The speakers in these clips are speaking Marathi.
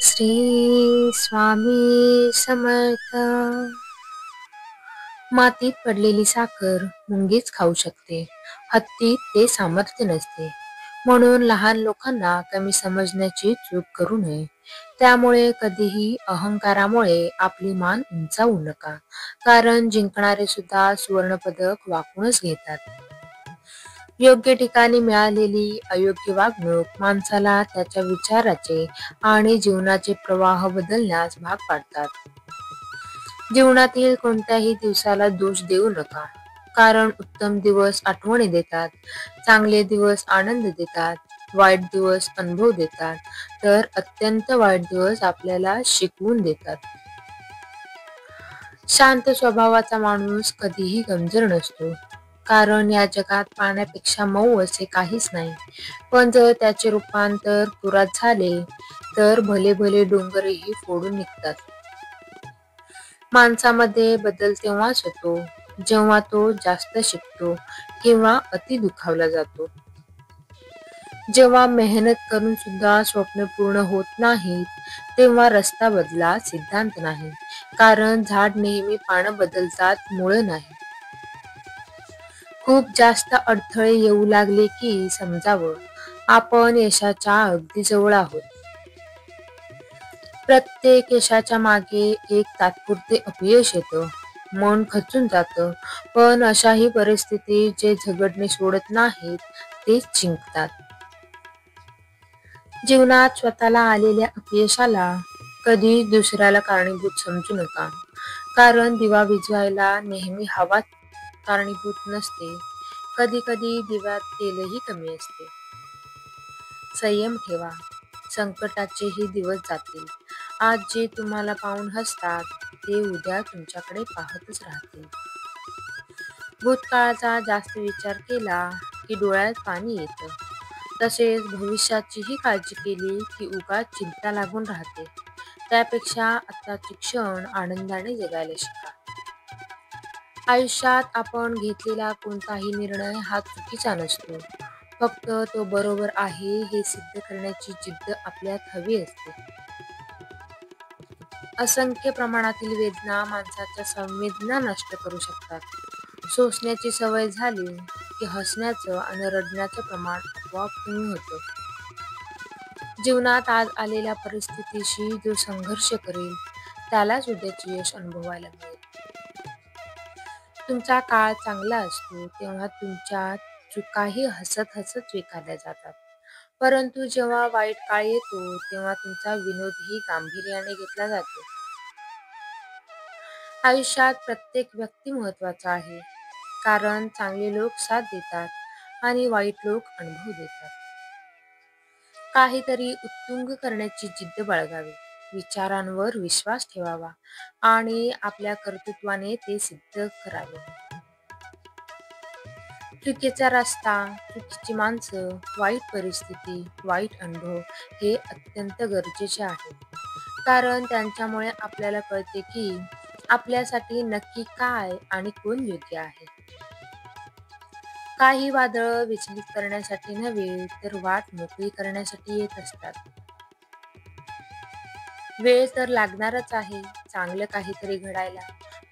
श्री स्वामी समर्थ. मातीत पडलेली साखर मुंगीच खाऊ शकते, हत्तीत ते सामर्थ्य नसते. म्हणून लहान लोकांना कमी समजण्याची चूक करू नये. त्यामुळे कधीही अहंकारामुळे आपली मान उंचावू नका, कारण जिंकणारे सुद्धा सुवर्णपदक वाकूनच घेतात. योग्य ठिकाणी मिळालेली अयोग्य वागणूक माणसाला त्याच्या विचाराचे आणि जीवनाचे प्रवाह बदलण्यास भाग पाडतात. जीवनातील कोणत्याही दिवसाला दोष देऊ नका, कारण उत्तम दिवस आठवणी देतात, चांगले दिवस आनंद देतात, वाईट दिवस अनुभव देतात, तर अत्यंत वाईट दिवस आपल्याला शिकवून देतात. शांत स्वभावाचा माणूस कधीही कमजोर नसतो, कारण या जगात पाण्यापेक्षा मऊ असे काहीच नाही. पण जर त्याचे रूपांतर पुरात झाले तर भले भले डोंगरही फोडून निघतात. माणसामध्ये बदल तेव्हाच होतो जेव्हा तो जास्त शिकतो किंवा अति दुखावला जातो. जेव्हा मेहनत करून सुद्धा स्वप्न पूर्ण होत नाहीत, तेव्हा रस्ता बदला सिद्धांत नाही, कारण झाड नेहमी पानं बदलतात, मुळं नाही. खूप जास्त अडथळे येऊ लागले की समजावं, आपण यशाच्या अगदी जवळ आहोत. प्रत्येक यशाच्या मागे एक तात्पुरते अपयश येतं, मन खचून जातं, पण अशाही परिस्थितीत जे झगडणे सोडत नाहीत तेच जिंकतात. जीवनात स्वतःला आलेल्या अपयशाला कधी दुसऱ्याला कारणीभूत समजू नका, कारण दिवा विझवायला नेहमी हवा कारणीभूत नसते. कधी कधी दिव्यात तेलही कमी असते. संयम ठेवा, संकटाचेही दिवस जातील. आज जे तुम्हाला पाहून हसतात ते उद्या तुमच्याकडे पाहतच राहतील. भूतकाळाचा जास्त विचार केला की डोळ्यात पाणी येतं, तसेच भविष्याचीही काळजी केली की उगाच चिंता लागून राहते. त्यापेक्षा आत्ताचे क्षण आनंदाने जगायला शिका. आयुष्यात आपण घेतलेला कोणताही निर्णय हा चुकीचा नसतो, फक्त तो बरोबर आहे हे सिद्ध करण्याची जिद्द आपल्यात हवी असते. असंख्य प्रमाणातील वेदना माणसाच्या संवेदना नष्ट करू शकतात. सोसण्याची सवय झाली की हसण्याचं आणि रडण्याचं प्रमाण आपोआप कमी होतं. जीवनात आज आलेल्या परिस्थितीशी जो संघर्ष करेल त्यालाच उद्याचे यश अनुभवायला मिळेल. तुमचा काळ चांगला असतो तेव्हा तुमच्या चुकाही हसत हसत स्वीकारल्या जातात, परंतु जेव्हा वाईट काळ येतो तेव्हा तुमचा विनोदही गांभीर्याने घेतला जातो. आयुष्यात प्रत्येक व्यक्ती महत्त्वाचा आहे, कारण चांगले लोक साथ देतात आणि वाईट लोक अनुभव देतात. काहीतरी उत्तुंग करण्याची जिद्द बाळगावी, विचारांवर विश्वास ठेवावा आणि आपल्या कर्तृत्वाने ते सिद्ध करावे. चुकीचा रस्ता, चुकीची माणसं, वाईट परिस्थिती, वाईट अनुभव हे अत्यंत गरजेचे आहे, कारण त्यांच्यामुळे आपल्याला कळते की आपल्यासाठी नक्की काय आणि कोण योग्य आहे. काही वादळ विचलित करण्यासाठी नव्हे तर वाट मोकळी करण्यासाठी येत असतात. वेळ तर लागणारच आहे चांगलं काहीतरी घडायला,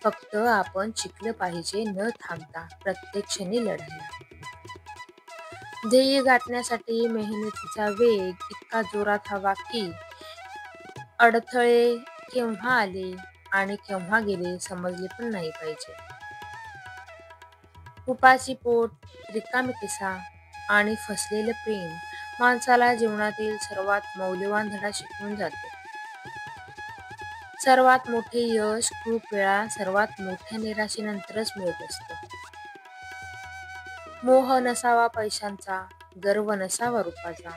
फक्त आपण शिकलं पाहिजे न थांबता प्रत्येक क्षणी लढायला. ध्येय गाठण्यासाठी मेहनतीचा वेग इतका जोरात हवा की अडथळे केव्हा आले आणि केव्हा गेले समजले पण नाही पाहिजे. उपाशी पोट, रिकामी खिसा आणि फसलेलं प्रेम माणसाला जीवनातील सर्वात मौल्यवान धडा शिकवून जाते. सर्वात मोठे यश खूप वेळा सर्वात मोठ्या निराशेनंतरच मिळत असतं. मोह नसावा पैशांचा, गर्व नसावा रूपाचा,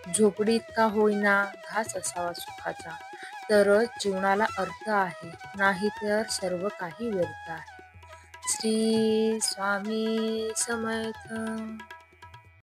झोपडी इतका होईना घास असावा सुखाचा, तरच जीवनाला अर्थ आहे, नाहीतर सर्व काही व्यर्थ आहे. श्री स्वामी समर्थ.